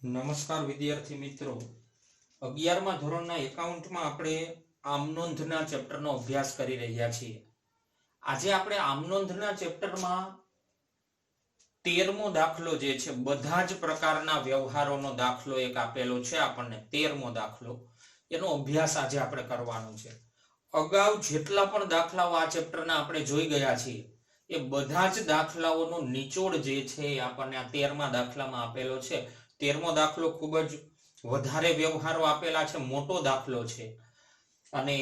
નમસ્કાર વિદ્યાર્થી મિત્રો, 11મા ધોરણના એકાઉન્ટમાં આપણે આમનોંધના ચેપ્ટરનો અભ્યાસ કરી રહ્યા છીએ. આજે આપણે આમનોંધના ચેપ્ટરમાં 13મો દાખલો જે છે, બધા જ પ્રકારના વ્યવહારોનો દાખલો એક આપેલો છે આપણને, 13મો દાખલો, એનો અભ્યાસ આજે આપણે કરવાનો છે. અગાઉ જેટલા પણ દાખલાઓ આ ચેપ્ટરના આપણે જોઈ ગયા છીએ એ બધા જ દાખલાઓનો નિચોડ જે છે એ આપણને આ 13મા દાખલામાં આપેલો છે. 13મો દાખલો ખૂબ જ વધારે વ્યવહારો આપેલા છે, મોટો દાખલો છે અને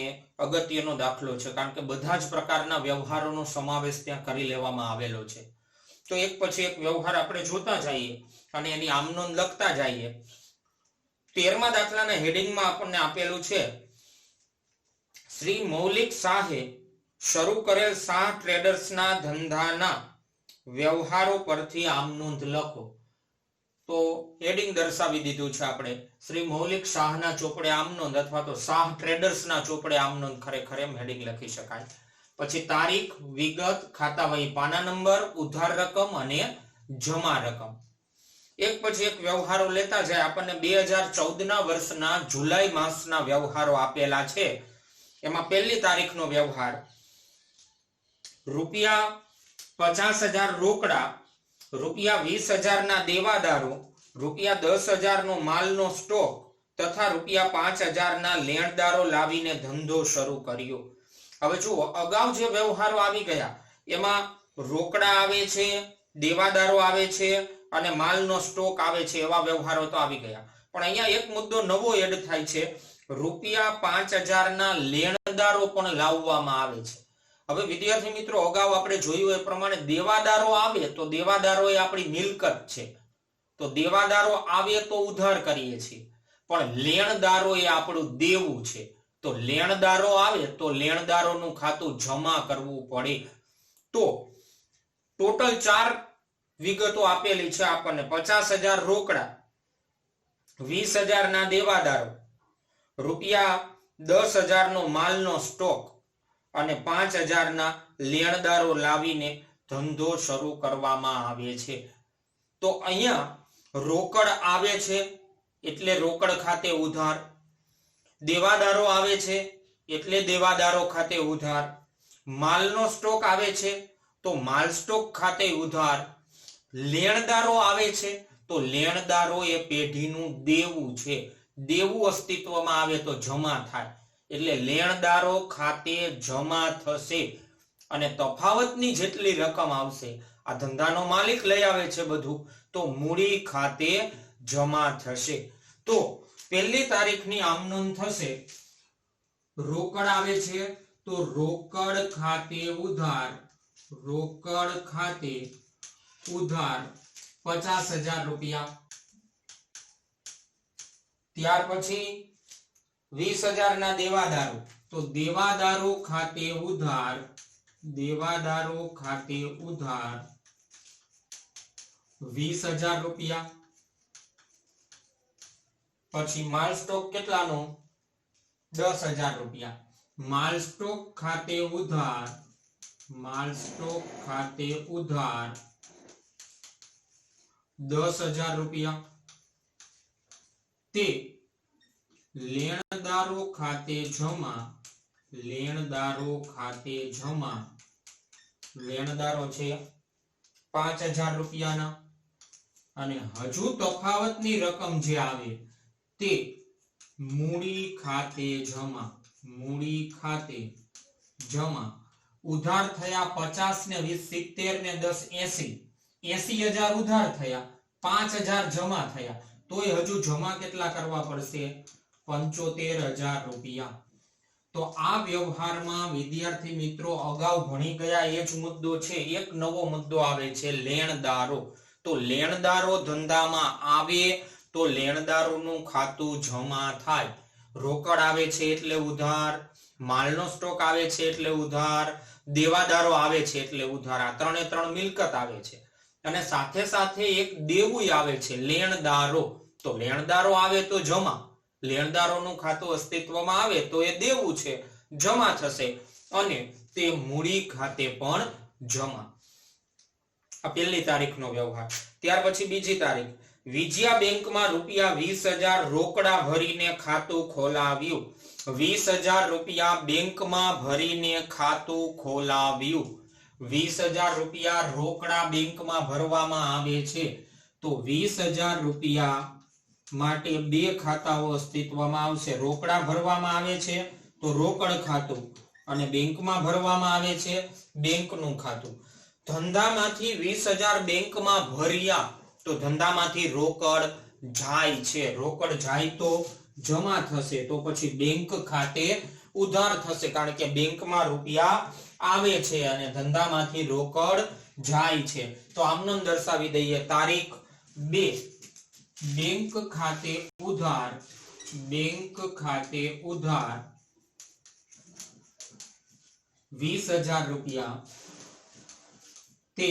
અગત્યનો દાખલો છે, કારણ કે બધા જ પ્રકારના વ્યવહારોનો સમાવેશ ત્યાં કરી લેવામાં આવેલો છે. તો એક પછી એક વ્યવહાર આપણે જોતા જઈએ અને એની આમનોંધ લખતા જઈએ. 13મા દાખલાના હેડિંગમાં આપણને આપેલું છે, શ્રી મૌલિક શાહે શરૂ કરેલ શાહ ટ્રેડર્સના ધંધાના વ્યવહારો પરથી આમનોંધ લખો. તો હેડિંગ દર્શાવી દીધું છે આપણે, શ્રી મૌલિક શાહના ચોપડે આમનોંધ અથવા તો શાહ ટ્રેડર્સના ચોપડે આમનોંધ, ખરેખર એમ હેડિંગ લખી શકાય. પછી તારીખ, વિગત, ખાતા વહી પાના નંબર, ઉધાર રકમ અને જમા રકમ. એક પછી એક વ્યવહારો લેતા જાય. આપણને 2014ના વર્ષના જુલાઈ માસના વ્યવહારો આપેલા છે. એમાં પહેલી તારીખનો વ્યવહાર, ₹50,000 રોકડા, ₹20,000 ના દેવાદારો, ₹10,000 નો માલનો સ્ટોક તથા ₹5,000 ના લેણદારો લાવીને ધંધો શરૂ કર્યો. હવે જુઓ, અગાઉ જે વ્યવહારો આવી ગયા એમાં રોકડા આવે છે, દેવાદારો આવે છે અને માલનો સ્ટોક આવે છે, એવા વ્યવહારો તો આવી ગયા. પણ અહીંયા એક મુદ્દો નવો એડ થાય છે, ₹5,000 ના લેણદારો પણ લાવવામાં આવે છે. હવે વિદ્યાર્થી મિત્રો, અગાઉ આપણે જોયું એ પ્રમાણે દેવાદારો આવે તો દેવાદારો એ આપણી મિલકત છે, તો દેવાદારો આવે તો ઉધાર કરીએ છીએ, પણ લેણદારો એ આપણું દેવું છે. તો લેણદારો આવે તો લેણદારોનું ખાતું જમા કરવું પડે. તો ટોટલ 4 વિગતો આપેલી છે આપણને. 50,000 રોકડા, 20,000 ના દેવાદારો, ₹10,000 નો માલનો સ્ટોક અને 5,000 ના લેણદારો લાવીને ધંધો શરૂ કરવામાં આવે છે. તો અહીંયા રોકડ આવે છે એટલે રોકડ ખાતે ઉધાર, દેવાદારો આવે છે એટલે દેવાદારો ખાતે ઉધાર, માલનો સ્ટોક આવે છે તો માલ સ્ટોક ખાતે ઉધાર, લેણદારો આવે છે તો લેણદારો એ પેઢીનું દેવું છે. દેવું અસ્તિત્વમાં આવે તો જમા થાય, એટલે લેણદારો ખાતે જમા થશે અને તફાવતની જેટલી રકમ આવશે, આ ધંધાનો માલિક લઈ આવે છે બધું, તો મૂડી ખાતે જમા થશે. તો પહેલી તારીખની આમનોંધ થશે. રોકડ આવે છે તો રોકડ ખાતે ઉધાર, રોકડ ખાતે ઉધાર ₹50,000. ત્યાર પછી 20,000 ના દેવાદારો, તો દેવાદારો ખાતે ઉધાર, દેવાદારો ખાતે ઉધાર ₹20,000. પછી માલ સ્ટોક કેટલાનો? ₹10,000. માલ સ્ટોક ખાતે ઉધાર, માલ સ્ટોક ખાતે ઉધાર ₹10,000. તે લેણદારો ખાતે જમા, લેણદારો ખાતે જમા, લેણદારો છે ₹5,000 ના, અને હજુ તફાવતની રકમ જે આવે તે મૂડી ખાતે જમા, મૂડી ખાતે જમા. ઉધાર થયા 50 ને 20 70 ને 10 80, 80,000 ઉધાર થયા, 5,000 જમા થયા, તોય હજુ જમા કેટલા કરવા પડશે? ₹75,000. તો આ વ્યવહારમાં વિદ્યાર્થી મિત્રો અગાઉ ભણી ગયા એ જ મુદ્દો છે. એક નવો મુદ્દો આવે છે, લેણદારો. તો લેણદારો ધંધામાં આવે તો લેણદારોનું ખાતું જમા થાય. રોકડ આવે છે એટલે ઉધાર, માલનો સ્ટોક આવે છે એટલે ઉધાર, દેવાદારો આવે છે એટલે ઉધાર. આ ત્રણે ત્રણ મિલકત આવે છે અને સાથે સાથે એક દેવું આવે છે, લેણદારો. તો લેણદારો આવે તો જમા, લેણદારોનું ખાતું અસ્તિત્વમાં આવે તો એ દેવું છે, જમા થશે અને તે મૂડી ખાતે પણ જમા. આ પહેલી તારીખનો વ્યવહાર. ત્યાર પછી બીજી તારીખ વિજયા બેંકમાં રૂપિયા 20,000 રોકડા ભરીને ખાતું ખોલાવ્યું. 20,000 રૂપિયા બેંકમાં ભરીને ખાતું ખોલાવ્યું. 20,000 રૂપિયા રોકડા બેંકમાં ભરવામાં આવે છે. તો 20,000 રૂપિયા માટે બે ખાતાઓ અસ્તિત્વમાં આવશે. રોકડા ભરવામાં આવે છે તો રોકડ ખાતું, અને બેંકમાં ભરવામાં આવે છે બેંકનું ખાતું. ધંધામાંથી 20,000 બેંકમાં ભર્યા તો ધંધામાંથી રોકડ જાય છે. રોકડ જાય તો જમા થશે, તો પછી બેંક ખાતે ઉધાર થશે, કારણ કે બેંકમાં રૂપિયા આવે છે અને ધંધામાંથી રોકડ જાય છે. તો આમનામ દર્શાવી દઈએ. તારીખ 2 બેંક ખાતે ઉધાર, બેંક ખાતે ઉધાર 20,000 રૂપિયા તે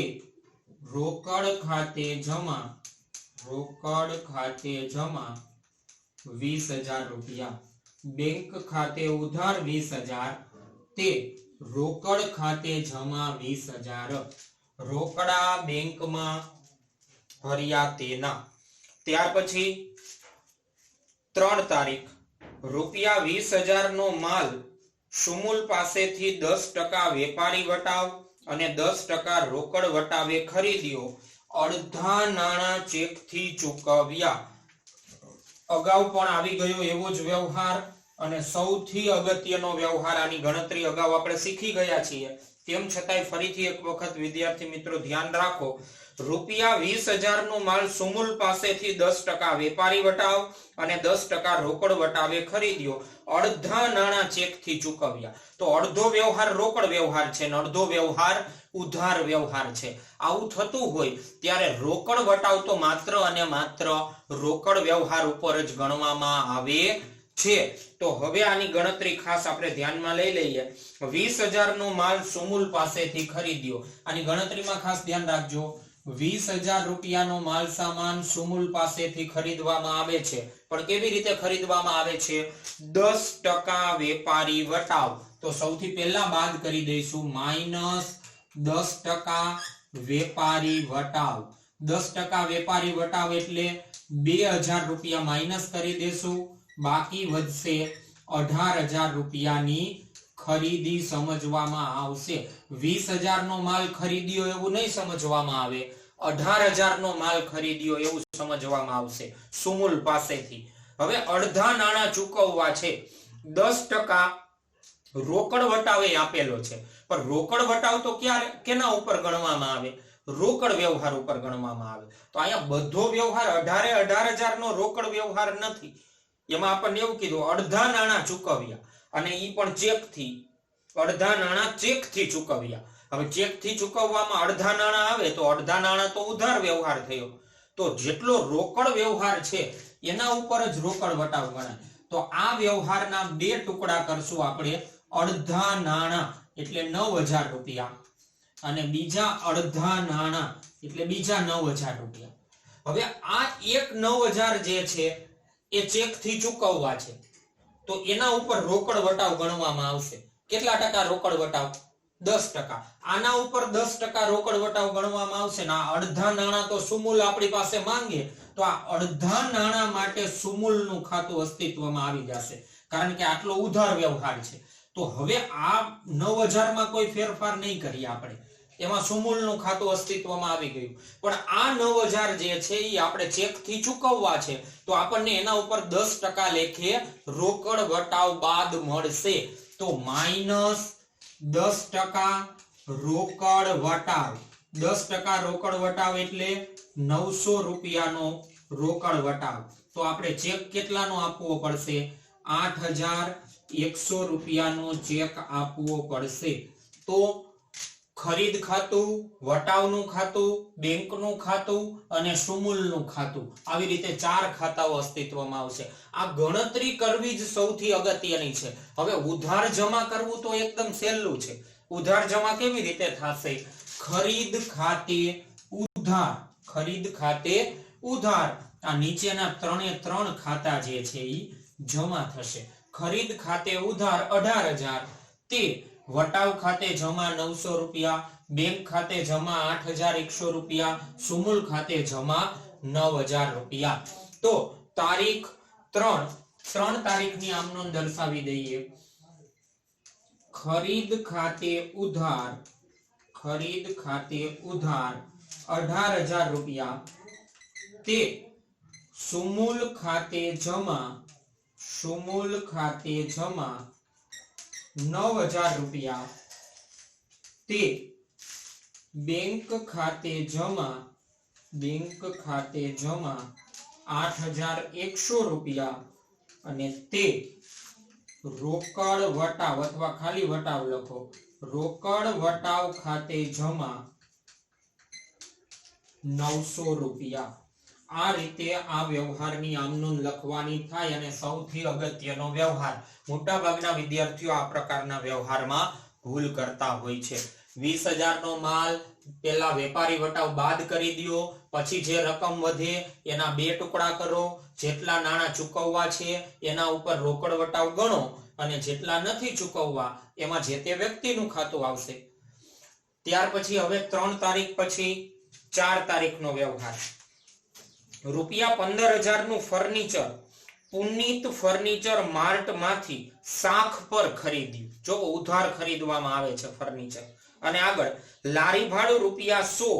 રોકડ ખાતે જમા, રોકડ ખાતે જમા 20,000 રૂપિયા. બેંક ખાતે ઉધાર 20,000 તે રોકડ ખાતે જમા 20,000. રોકડા બેંકમાં ભર્યા તેના. ત્યાર પછી 3 તારીખ રૂપિયા 20,000 નો માલ સુમુલ પાસેથી 10% વેપારી વટાવ અને 10% રોકડ વટાવે ખરીદ્યો. અડધા નાણાં ચેકથી ચૂકવ્યા. અગાઉ પણ આવી ગયો એવો જ વ્યવહાર, અને સૌથી અગત્યનો વ્યવહાર. આની ગણતરી અગાઉ આપણે શીખી ગયા છીએ, તેમ છતાંય ફરીથી એક વખત વિદ્યાર્થી મિત્રો ધ્યાન રાખો. રૂપિયા 20,000 નો માલ સુમુલ પાસેથી 10% વેપારી વટાવ અને 10% રોકડ વટાવે ખરીદ્યો. અડધા નાણાં ચેકથી ચૂકવ્યા. તો અડધો વ્યવહાર રોકડ વ્યવહાર છે અને અડધો વ્યવહાર ઉધાર વ્યવહાર છે. આવું થતું હોય ત્યારે રોકડ વટાવ તો માત્ર અને માત્ર રોકડ વ્યવહાર ઉપર જ ગણવામાં આવે છે. તો હવે આની ગણતરી ખાસ આપણે ધ્યાનમાં લઈ લઈએ. 20,000 નો માલ સુમુલ પાસેથી ખરીદ્યો. આની ગણતરીમાં ખાસ ધ્યાન રાખજો. 20,000 રૂપિયાનો માલ સામાન સુમુલ પાસેથી ખરીદવામાં આવે છે, પણ કેવી રીતે ખરીદવામાં આવે છે? 10% વેપારી વટાવ. તો સૌથી પહેલા બાદ કરી દઈશું -10% વેપારી વટાવ. 10% વેપારી વટાવ એટલે 2,000 રૂપિયા માઇનસ કરી દેશું, બાકી વધશે 18,000 રૂપિયાની ખરીદી સમજવામાં આવશે. 20,000 નો માલ ખરીદ્યો એવું નહીં સમજવામાં આવે, 18,000 નો માલ ખરીદ્યો એવું સમજવામાં આવશે સુમુલ પાસેથી. હવે અડધા નાણાં ચૂકવવા છે. 10% રોકડ વટાવે આપેલો છે, પણ રોકડ વટાવ તો ક્યારે કેના ઉપર ગણવામાં આવે? રોકડ વ્યવહાર ઉપર ગણવામાં આવે. તો અહીંયા બધો વ્યવહાર 18,000 નો રોકડ વ્યવહાર નથી. એમાં આપણને એવું કીધું અડધા નાણાં ચૂકવ્યા, અને ઈ પણ ચેકથી. અડધા નાણાં ચેકથી ચૂકવ્યા. હવે ચેકથી ચૂકવવામાં અડધા નાણાં આવે તો અડધા નાણાં તો ઉધાર વ્યવહાર થયો. તો જેટલો રોકડ વ્યવહાર છે એના ઉપર જ રોકડ વટાવ ગણાય. તો આ વ્યવહારના બે ટુકડા કરશું આપણે. અડધા નાણાં એટલે 9,000 રૂપિયા અને બીજા અડધા નાણાં એટલે બીજા 9,000 રૂપિયા. હવે આ એક 9,000 જે છે એ ચેકથી ચૂકવવા છે, તો એના ઉપર રોકડ વટાવ ગણવામાં આવશે. કેટલા ટકા રોકડ વટાવ? 10%. આના ઉપર 10% રોકડ વટાવ ગણવામાં આવશે ને આ અડધા નાણાં તો સુમુલ આપણી પાસે માંગે, તો આ અડધા નાણાં માટે સુમુલનું ખાતું અસ્તિત્વમાં આવી જશે, કારણ કે આટલો ઉધાર વ્યવહાર છે. તો હવે આ 9,000 માં કોઈ ફેરફાર નહીં કરીએ આપણે, એમાં સુમુલનું ખાતું અસ્તિત્વમાં આવી ગયું. પણ આ 9,000 જે છે એ આપણે ચેકથી ચૂકવવા છે, તો આપણને એના ઉપર 10% લેખે રોકડ વટાવ બાદ મળશે. તો -10% રોકડ વટાવ. 10% રોકડ વટાવ એટલે 900 રૂપિયાનો રોકડ વટાવ. તો આપણે ચેક કેટલાનો આપવો પડશે? 8,100 રૂપિયાનો ચેક આપવો પડશે. તો ખરીદ ખાતું, વટાવનું ખાતું, બેંકનું ખાતું અને સુમુલનું ખાતું, આવી રીતે 4 ખાતાઓ અસ્તિત્વમાં આવશે. આ ગણતરી કરવી જ સૌથી અગત્યની છે. હવે ઉધાર જમા કરવું તો એકદમ સહેલું છે. ઉધાર જમા કેવી રીતે થશે? ખરીદ ખાતે ઉધાર, ખરીદ ખાતે ઉધાર. આ નીચેના 3 ખાતા જે છે એ જમા થશે. ખરીદ ખાતે ઉધાર 18,000 તે વટાવ ખાતે જમા 900 રૂપિયા, બેંક ખાતે જમા 8,100 રૂપિયા, સુમુલ ખાતે જમા 9000 રૂપિયા। તો તારીખ 3 તારીખની આમ નોંધ દર્શાવી દઈએ। ખરીદ ખાતે ઉધાર 18000 રૂપિયા તે સુમૂલ ખાતે જમા 9000 રૂપિયા તે બેંક ખાતે જમા 8100 રૂપિયા અને તે રોકડ વટાવ અથવા ખાલી વટાવ લખો રોકડ વટાવ ખાતે જમા 900 રૂપિયા। આ રીતે આ વ્યવહારની આમ નોંધ લખવાની થાય અને સૌથી અગત્યનો વ્યવહાર મોટા ભાગના વિદ્યાર્થીઓ આ પ્રકારના વ્યવહારમાં ભૂલ કરતા હોય છે। 20000 નો માલ પેલા વેપારી વટાવ બાદ કરી દયો, પછી જે રકમ વધે એના બે ટુકડા કરો, જેટલા નાણાં ચૂકવવા છે એના ઉપર રોકડ વટાવ ગણો અને જેટલા નથી ચૂકવવા એમાં જે તે વ્યક્તિનું ખાતું આવશે। ત્યાર પછી હવે 3 તારીખ પછી 4 તારીખનો વ્યવહાર। રૂપિયા 15000 નું ફર્નિચર પુનિત ફર્નિચર માર્ટ માંથી શાખ પર ખરીદ્યું। જો ઉધાર ખરીદવામાં આવે છે ફર્નિચર। અને આગળ લારી ભાડું રૂપિયા 100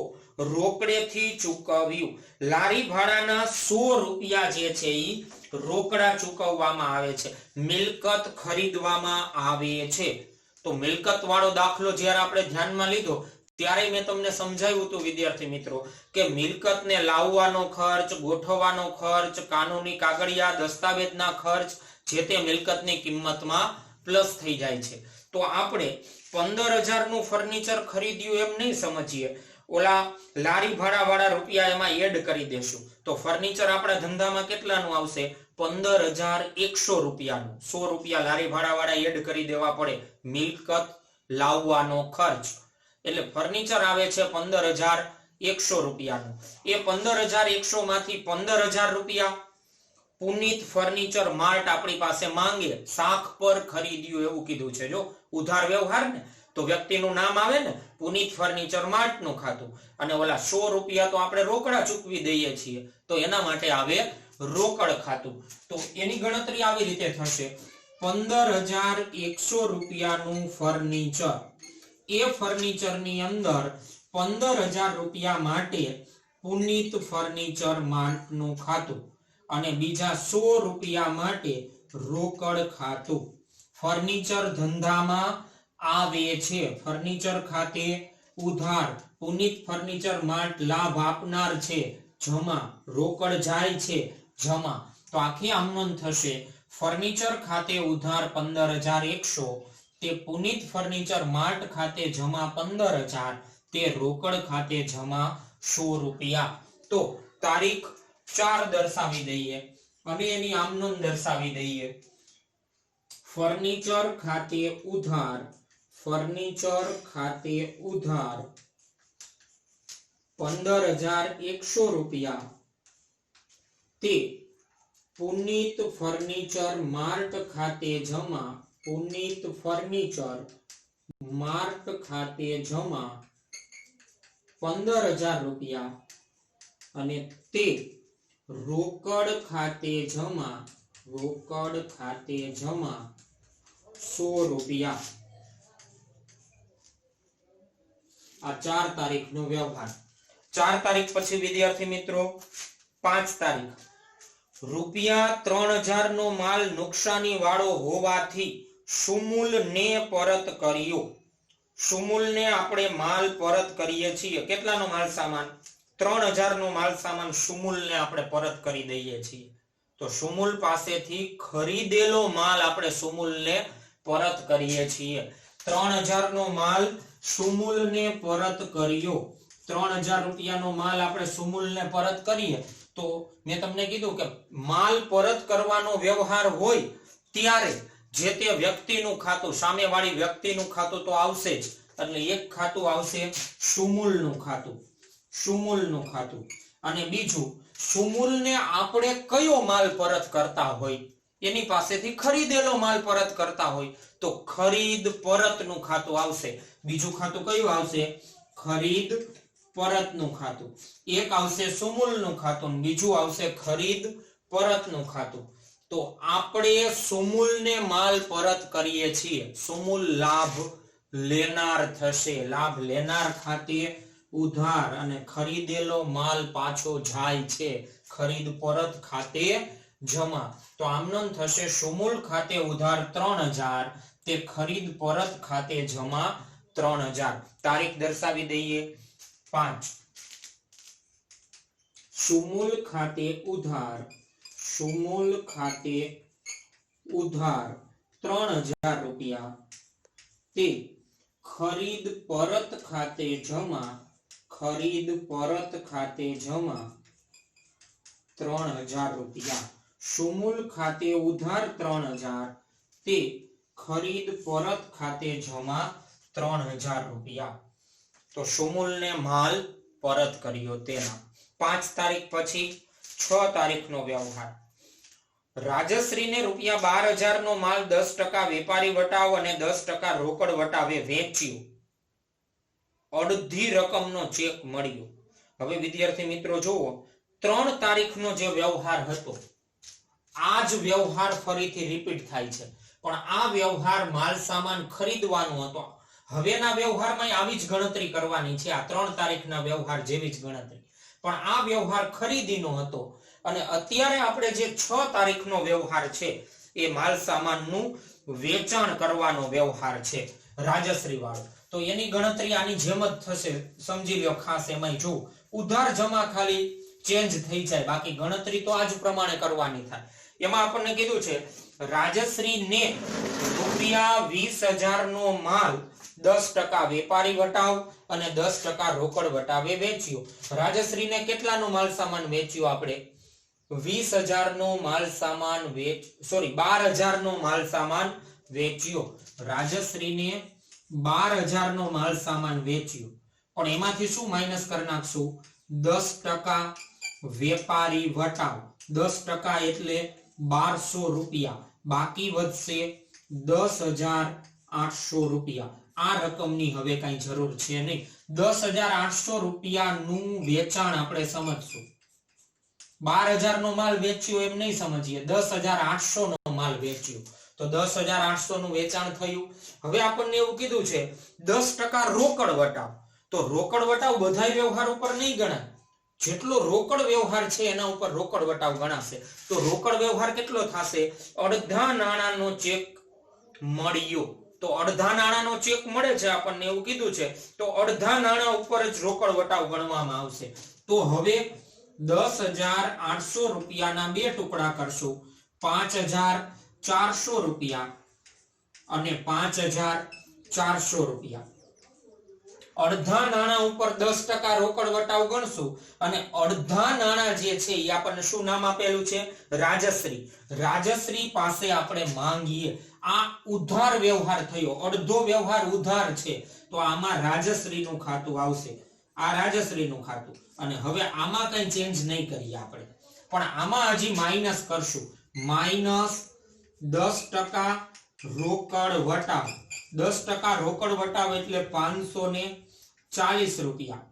રોકડેથી ચૂકવ્યું। લારી ભાડાના 100 રૂપિયા જે છે ઈ રોકડા ચૂકવવામાં આવે છે, મિલકત ખરીદવામાં આવે છે। તો મિલકત વાળો દાખલો જ્યારે આપણે ધ્યાનમાં લીધો ત્યારે મેં તમને સમજાવ્યું હતું વિદ્યાર્થી મિત્રો કે મિલકતને લાવવાનો ખર્ચ, ગોઠવવાનો ખર્ચ, કાનૂની કાગળિયા દસ્તાવેજના ખર્ચ જે તે મિલકતની કિંમતમાં પ્લસ થઈ જાય છે। તો આપણે 15000 નું ફર્નિચર ખરીદ્યું એમ નહીં સમજીએ, ઓલા લારી ભાડા વાળા રૂપિયા એમાં એડ કરી દેશું તો ફર્નિચર આપણા ધંધામાં કેટલાનું આવશે 15100 રૂપિયાનું। 100 રૂપિયા લારી ભાડા વાળા એડ કરી દેવા પડે, મિલકત લાવવાનો ખર્ચ એટલે ફર્નિચર આવે છે 15100 રૂપિયાનું। એ 15100 માંથી 15000 રૂપિયા પુનિત ફર્નિચર માર્ટ આપણી પાસે માંગે, શાખ પર ખરીદ્યું એવું કીધું છે। જો ઉધાર વ્યવહાર ને તો વ્યક્તિનું નામ આવે ને, પુનિત ફર્નિચર માર્ટ નું ખાતું, અને ઓલા 100 રૂપિયા તો આપણે રોકડા ચૂકવી દઈએ છીએ તો એના માટે આવે રોકડ ખાતું। તો એની ગણતરી આવી રીતે થશે 15100 રૂપિયાનું ફર્નિચર, એ ફર્નિચર ની અંદર 15000 રૂપિયા માટે પુનિત ફર્નિચર માર્ટ નું ખાતું અને બીજા 100 રૂપિયા માટે રોકડ ખાતું। ફર્નિચર ધંધામાં આવે છે, ફર્નિચર ખાતે ઉધાર, પુનિત ફર્નિચર માર્ટ લાભ આપનાર છે, જમા, રોકડ જાય છે, જમા। તો આખી આમ નોંધ થશે ફર્નિચર ખાતે ઉધાર 15100, તે પુનિત ફર્નિચર માર્ટ ખાતે જમા 15000, તે રોકડ ખાતે જમા 100 રૂપિયા। તો તારીખ 4 દર્શાવી દઈએ અને એની આમ નોંધ દર્શાવી દઈએ। ફર્નિચર ખાતે ઉધાર 15100 રૂપિયા તે પુનિત ફર્નિચર માર્ટ ખાતે જમા, પુનિત ફર્નિચર માર્ટ ખાતે જમા 15000 રૂપિયા અને તે રોકડ ખાતે જમા 100 રૂપિયા। આ 4 તારીખનો વ્યવહાર। 4 તારીખ પછી વિદ્યાર્થી મિત્રો 5 તારીખ રૂપિયા 3000 નો માલ નુકસાની વાળો હોવાથી સુમૂલ ને પરત કર્યો। સુમૂલ ને આપણે માલ પરત કરીએ છીએ। કેટલાનો માલ સામાન 3000 નો માલ સામાન સુમૂલ ને આપણે પરત કરી દઈએ છીએ। તો સુમૂલ પાસેથી ખરીદેલો માલ આપણે સુમૂલ ને પરત કરીએ છીએ। 3000 નો માલ સુમૂલ ને પરત કર્યો। 3000 રૂપિયાનો માલ આપણે સુમૂલ ને પરત કરીએ તો મેં તમને કીધું કે માલ પરત કરવાનો વ્યવહાર હોય ત્યારે જે તે વ્યક્તિનું ખાતું, સામેવાળી વ્યક્તિનું ખાતું તો આવશે જ, એટલે એક ખાતું આવશે સુમૂલનું ખાતું અને બીજું સુમૂલને આપણે કયો માલ પરત કરતા હોય એની પાસેથી ખરીદેલો માલ પરત કરતા હોય તો ખરીદ પરતનું ખાતું આવશે। બીજું ખાતું કયું આવશે? ખરીદ પરતનું ખાતું, એક આવશે સુમૂલનું ખાતું, બીજું આવશે ખરીદ પરતનું ખાતું. તો આપણે સુમૂલને માલ પરત કરીએ છીએ, સુમૂલ લાભ લેનાર થશે, લાભ લેનાર ખાતે ઉધાર, અને ખરીદેલો માલ પાછો જાય છે ખરીદ પરત ખાતે જમા. તો આમનો થશે સુમૂલ ખાતે ઉધાર 3000, તે ખરીદ પરત ખાતે જમા 3000. તારીખ દર્શાવી દઈએ 5. સુમૂલ ખાતે ઉધાર, સુમૂલ ખાતે ઉધાર 3000 રૂપિયા, તે ખરીદ પરત ખાતે જમા, ખરીદ પરત ખાતે જમા 3000 રૂપિયા. સુમૂલ ખાતે ઉધાર 3000, તે ખરીદ પરત ખાતે જમા 3000 રૂપિયા. તો સુમૂલને માલ પરત કર્યો તેના. 5 તારીખ પછી 6 તારીખનો વ્યવહાર. રાજશ્રીને ₹12000 નો માલ 10% વેપારી વટાવ અને 10% રોકડ વટાવે વેચ્યો. અડધી રકમનો ચેક મળ્યો. હવે વિદ્યાર્થી મિત્રો જુઓ, 3 તારીખનો જે વ્યવહાર હતો, આ જ વ્યવહાર ફરીથી રિપીટ થાય છે, પણ આ વ્યવહાર માલ સામાન ખરીદવાનો હતો. હવેના વ્યવહારમાં આવી જ ગણતરી કરવાની છે, આ 3 તારીખના વ્યવહાર જેવી જ ગણતરી, પણ આ વ્યવહાર ખરીદીનો હતો. અને અત્યારે આપણે જે 6 તારીખનો વ્યવહાર છે એ માલ સામાનનું વેચાણ કરવાનો વ્યવહાર છે, રાજશ્રી વાળો. તો એની ગણતરી આની જેમ જ થશે, સમજી લ્યો ખાસ. એમાં જો ઉધાર જમા ખાલી ચેન્જ થઈ જાય, બાકી ગણતરી તો આજ પ્રમાણે કરવાની થાય. એમાં આપણને કીધું છે રાજશ્રીને ₹20000 નો માલ 10% વેપારી વટાવ અને 10% રોકડ વટાવે વેચ્યો. રાજશ્રીને કેટલાનો માલ સામાન વેચ્યો? આપણે 20000 નો માલ સામાન 12000 નો માલ સામાન વેચ્યો. રાજશ્રીને 12000 નો માલ સામાન વેચ્યો, પણ એમાંથી શું માઈનસ કરી નાખશું? 10% વેપારી વટાવ, 10% એટલે 1200 રૂપિયા, બાકી વધશે 10800 રૂપિયા. આ રકમની હવે કઈ જરૂર છે નહીં. 10800 રૂપિયાનું વેચાણ આપણે સમજશું. 12000 નો માલ વેચ્યો એમ નહીં સમજીએ, 10800 નો માલ વેચ્યો. તો 10800 નું વેચાણ થયું. હવે આપણને એવું કીધું છે 10% રોકડ વટાવ. તો રોકડ વટાવ બધા વ્યવહાર ઉપર નહીં ગણાય, જેટલો રોકડ વ્યવહાર છે એના ઉપર રોકડ વટાવ ગણાશે. તો રોકડ વ્યવહાર કેટલો થશે? અડધા નાણાંનો ચેક મળ્યો. તો અડધા નાણાંનો ચેક મળે છે આપણને, એવું કીધું છે, તો અડધા નાણાં ઉપર જ રોકડ વટાવ ગણવામાં આવશે. તો હવે 10800 રૂપિયાના બે ટુકડા કરશું, 5400 રૂપિયા અને 5400 રૂપિયા. અડધા નાણાં ઉપર 10% રોકડ વટાવ ગણશું, અને અડધા નાણાં જે છે એ આપણને શું નામ આપેલું છે? રાજશ્રી. રાજશ્રી પાસે આપણે માંગીએ. આ ઉધાર વ્યવહાર થયો, અડધો વ્યવહાર ઉધાર છે, તો આમાં રાજશ્રીનું ખાતું આવશે, આ રાજશ્રીનું ખાતું. અને હવે આમાં કઈ ચેન્જ નહીં કરીએ આપણે, પણ આમાં હજી માઈનસ કરશું. માઈનસ 10% રોકડ વટાવ. 10% રોકડ વટાવ એટલે 540 રૂપિયા.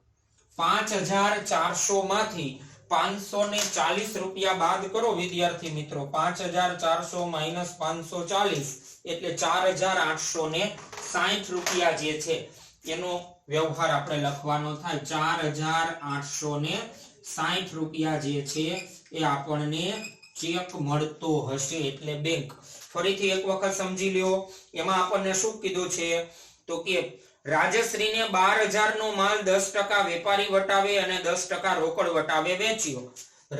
5400 માંથી 540 રૂપિયા બાદ કરો વિદ્યાર્થી મિત્રો. 5400 માઈનસ 540 એટલે 4860 રૂપિયા જે છે એનો વ્યવહાર આપણે લખવાનો થાય. 4860 રૂપિયા જે છે એ આપણને ચેક મળતો હશે, એટલે બેંક. ફરીથી એક વખત સમજી લ્યો. એમાં આપણને શું કીધું છે? તો કે રાજશ્રીને 12000 નો માલ 10% વેપારી વટાવે અને 10% રોકડ વટાવે વેચ્યો.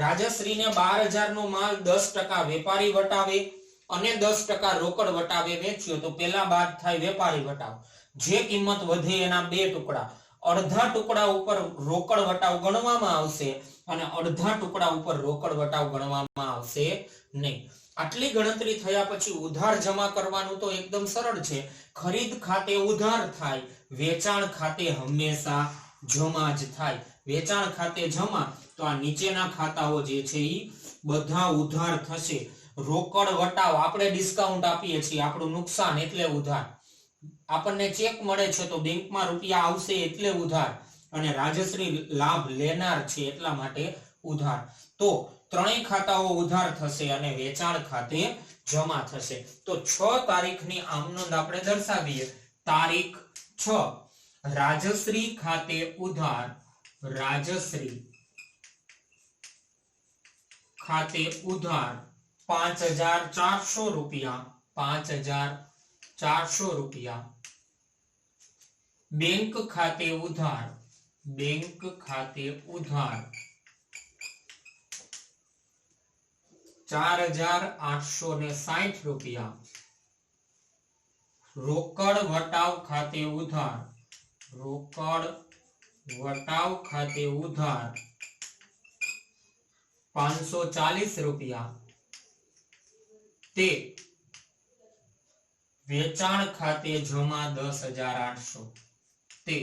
રાજશ્રીને 12000 નો માલ 10% વેપારી વટાવે અને 10% રોકડ વટાવે વેચ્યો. તો પેલા બાદ થાય વેપારી વટાવ. જે કિંમત વધે એના બે ટુકડા. અડધા ટુકડા ઉપર રોકડ વટાવ ગણવામાં આવશે અને અડધા ટુકડા ઉપર રોકડ વટાવ ગણવામાં આવશે નહીં. આટલી ગણતરી થયા પછી ઉધાર જમા કરવાનું તો એકદમ સરળ છે. ખરીદ ખાતે ઉધાર થાય, વેચાણ ખાતે હંમેશા જમા જ થાય. વેચાણ ખાતે જમા, તો આ નીચેના ખાતાઓ જે છે એ બધા ઉધાર થશે. રોકડ વટાવ આપણે ડિસ્કાઉન્ટ આપીએ છીએ, આપણું નુકસાન એટલે ઉધાર. આપણને ચેક મળે છે તો બેંકમાં રૂપિયા આવશે એટલે ઉધાર, અને રાજશ્રી લાભ લેનાર છે એટલા માટે ઉધાર. તો ત્રણેય ખાતાઓ ઉધાર થશે અને વેચાણ ખાતે જમા થશે. તો 6 તારીખની આમનોંધ આપણે દર્શાવીએ. તારીખ 6 રાજશ્રી ખાતે ઉધાર, રાજશ્રી ખાતે ઉધાર 5400 રૂપિયા, 5400 રૂપિયા. બેંક ખાતે ઉધાર, બેંક ખાતે ઉધાર 4860 રૂપિયા. રોકડ વટાવ ખાતે ઉધાર, રોકડ વટાવ ખાતે ઉધાર 540 રૂપિયા. તે વેચાણ ખાતે જમા 10800. તે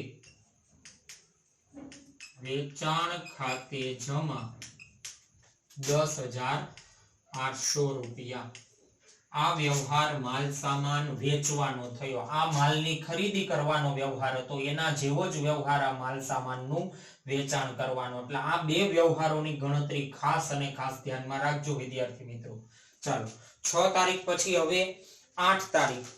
વેચાણ ખાતે જમા 10800 રૂપિયા. આ વ્યવહાર માલ સામાન વેચવાનો થયો. આ માલની ખરીદી કરવાનો વ્યવહાર હતો, એના જેવો જ વ્યવહાર આ માલ સામાનનું વેચાણ કરવાનો. એટલે આ બે વ્યવહારોની ગણતરી ખાસ અને ખાસ ધ્યાનમાં રાખજો વિદ્યાર્થી મિત્રો. ચાલો 6 તારીખ પછી હવે 8 તારીખ.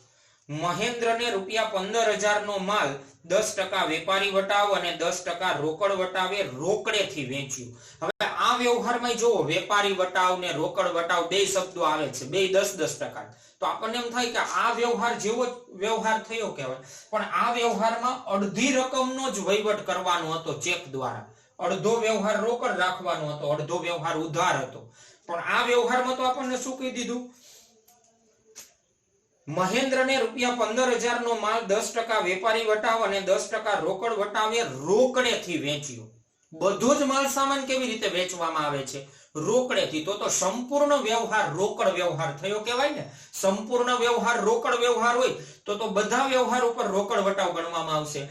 મહેન્દ્રને રૂપિયા 15000 નો માલ 10% વેપારી વટાવ અને 10% રોકડ વટાવે રોકડેથી વેચ્યું. હવે આ વ્યવહારમાં જો વેપારી વટાવ ને રોકડ વટાવ બે શબ્દો આવે છે, બે 10-10%. તો આપણને એમ થાય કે આ વ્યવહાર જેવો વ્યવહાર થયો કહેવાય, પણ આ વ્યવહારમાં અડધી રકમનો જ વહીવટ કરવાનો હતો ચેક દ્વારા. અડધો વ્યવહાર રોકડ રાખવાનો હતો, અડધો વ્યવહાર ઉધાર હતો. પણ આ વ્યવહારમાં તો આપણને શું કહી દીધું? મહેન્દ્રને રૂપિયા 15000 નો માલ 10% વેપારી વટાવ અને 10% રોકડ વટાવે રોકડેથી વેચ્યો. બધો જ માલ સામાન કેવી રીતે વેચવામાં આવે છે? રોકડેથી. તો સંપૂર્ણ વ્યવહાર રોકડ વ્યવહાર થયો કહેવાય ને. સંપૂર્ણ વ્યવહાર રોકડ વ્યવહાર હોય તો બધા વ્યવહાર ઉપર રોકડ વટાવ ગણવામાં આવશે.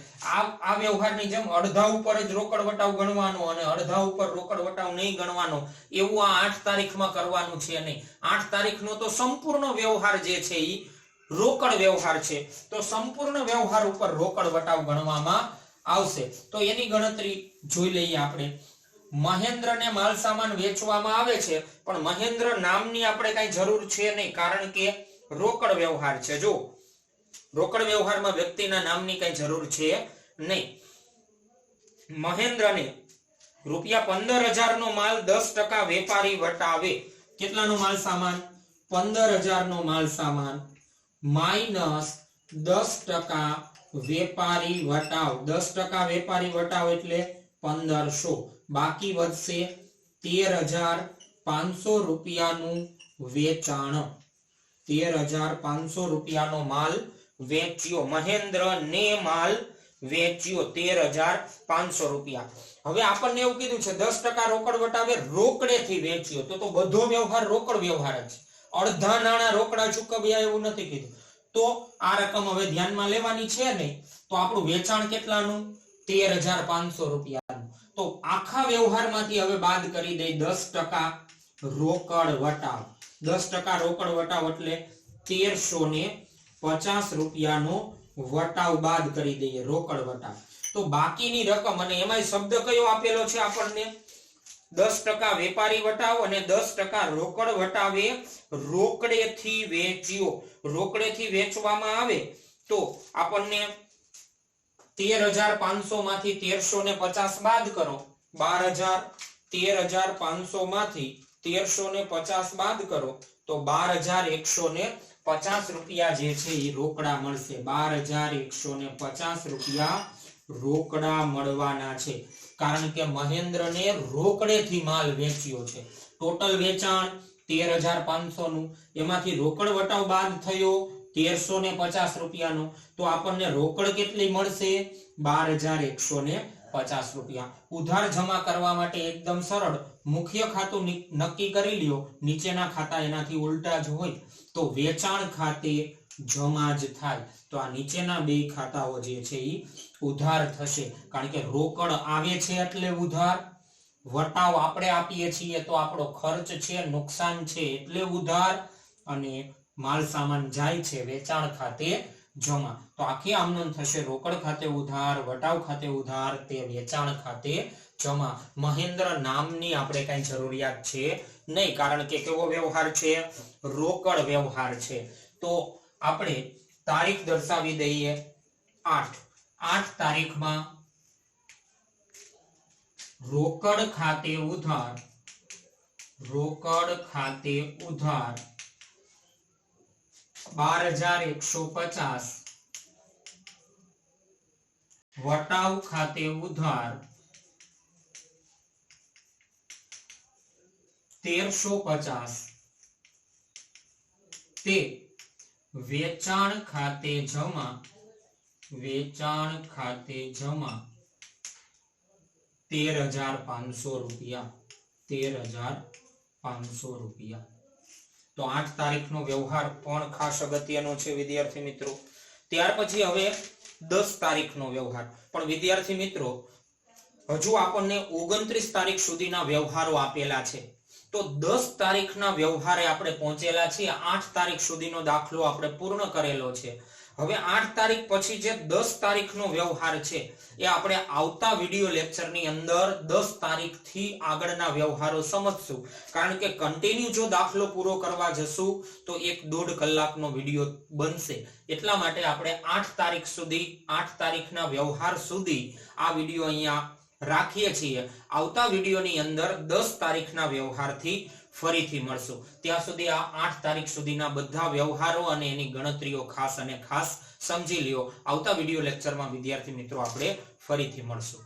આ વ્યવહારની જેમ અડધા ઉપર જ રોકડ વટાવ ગણવાનો અને અડધા ઉપર રોકડ વટાવ નહીં ગણવાનો, એવું આ 8 તારીખમાં કરવાનું છે નહીં. 8 તારીખનો તો સંપૂર્ણ વ્યવહાર જે છે એ રોકડ વ્યવહાર છે. તો સંપૂર્ણ વ્યવહાર ઉપર રોકડ વટાવ ગણવામાં આવશે. તો એની ગણતરી જોઈ લઈએ આપણે. મહેન્દ્રને માલ સામાન વેચવામાં આવે છે, પણ મહેન્દ્ર નામની આપણે કઈ જરૂર છે નહીં, કારણ કે રોકડ વ્યવહાર છે. જો રોકડ વ્યવહારમાં વ્યક્તિના નામની કઈ જરૂર છે નહીં. મહેન્દ્રને રૂપિયા 15000 નો માલ 10% વેપારી વટાવે. કેટલાનો માલ સામાન? 15000 નો માલ સામાન માઇનસ 10% વેપારી વટાવ. 10% વેપારી વટાવ એટલે 1500. બાકી વધશે 13500 રૂપિયાનું વેચાણ. 13500 રૂપિયાનો માલ વેચ્યો. મહેન્દ્ર ને માલ વેચ્યો 13500 રૂપિયા. હવે આપણને એવું કીધું છે 10% રોકડ વટાવે રોકડેથી વેચ્યો. તો બધો વ્યવહાર રોકડ વ્યવહાર જ. અડધા નાણાં રોકડા ચૂકવ્યા એવું નથી કીધું. તો આ રકમ હવે ધ્યાનમાં લેવાની છે નહીં. તો આપણું વેચાણ કેટલાનું? 13500 રૂપિયાનું. તો આખા વ્યવહારમાંથી હવે બાદ કરી દઈ 10% રોકડ વટાવ. 10% રોકડ વટાવ એટલે 1350 રૂપિયાનો વટાવ બાદ કરી દઈએ, રોકડ વટાવ. તો બાકીની રકમ, અને એમાંય શબ્દ કયો આપેલો છે આપણને? 10% વેપારી વટાવ અને 10% રોકડ વટાવે રોકડેથી વેચ્યો. રોકડેથી વેચવામાં આવે તો આપણને 13500 માંથી 1350 બાદ કરો. 13500 માંથી 1350 બાદ કરો તો 12150 રૂપિયા જે છે એ રોકડા મળશે. 12150 રૂપિયા રોકડા મળવાના છે, કારણ કે મહેન્દ્રને રોકડેથી માલ વેચ્યો છે. ટોટલ વેચાણ 13500 નું, એમાંથી રોકડ વટાવ બાદ થયો 1350 રૂપિયાનો. તો આપણને રોકડ કેટલી મળશે? 12150 રૂપિયા. ઉધાર જમા કરવા માટે એકદમ સરળ. મુખ્ય ખાતું નક્કી કરી લ્યો, નીચેના ખાતા એનાથી ઉલટા જ હોય તો વેચાણ ખાતે જમા જ થાય. તો આ નીચેના બે ખાતાઓ જે છે એ ઉધાર થશે, કારણ કે રોકડ આવે છે એટલે ઉધાર, વટાવ આપણે આપીએ છીએ તો આપણો ખર્ચ છે, નુકસાન છે એટલે ઉધાર, અને માલ સામાન જાય છે વેચાણ ખાતે જમા. તો આખી આમનોંધ થશે રોકડ ખાતે ઉધાર, વટાવ ખાતે ઉધાર, તે વેચાણ ખાતે જમા. મહેન્દ્ર નામની આપણે કઈ જરૂરિયાત છે નહીં, કારણ કે કેવો વ્યવહાર છે? રોકડ વ્યવહાર છે. તો આપણે તારીખ દર્શાવી દઈએ 8 તારીખમાં રોકડ ખાતે ઉધાર 12,150, વટાવ ખાતે ઉધાર 1,350, તે વેચાણ ખાતે જમા 13,500 રૂપિયા 13,500 રૂપિયા. તો 8 તારીખનો વ્યવહાર પણ ખાસ અગત્યનો છે વિદ્યાર્થી મિત્રો. ત્યાર પછી હવે 10 તારીખનો વ્યવહાર. પણ વિદ્યાર્થી મિત્રો હજુ આપણને 29 તારીખ સુધીના વ્યવહારો આપેલા છે. તો 10 તારીખના વ્યવહારે આપણે પહોંચેલા છીએ. 8 તારીખ સુધીનો દાખલો આપણે પૂર્ણ કરેલો છે. હવે 8 તારીખ પછી જે 10 તારીખનો વ્યવહાર છે એ આપણે આવતા વિડિયો લેક્ચરની અંદર 10 તારીખથી આગળના વ્યવહારો સમજશું. કારણ કે કન્ટિન્યુ જો દાખલો પૂરો કરવા જશું તો 1.5 કલાકનો વિડિયો બનશે. એટલા માટે આપણે 8 તારીખ સુધી 8 તારીખના વ્યવહાર સુધી આ વિડિયો અહીંયા રાખીએ છીએ. આવતા વિડિયોની અંદર 10 તારીખના વ્યવહારથી ફરીથી મળશું. ત્યાં સુધી આ 8 તારીખ સુધીના બધા વ્યવહારો અને એની ગણતરીઓ ખાસ સમજી લ્યો. આવતા વિડિયો લેક્ચરમાં વિદ્યાર્થી મિત્રો આપણે ફરીથી મળશું.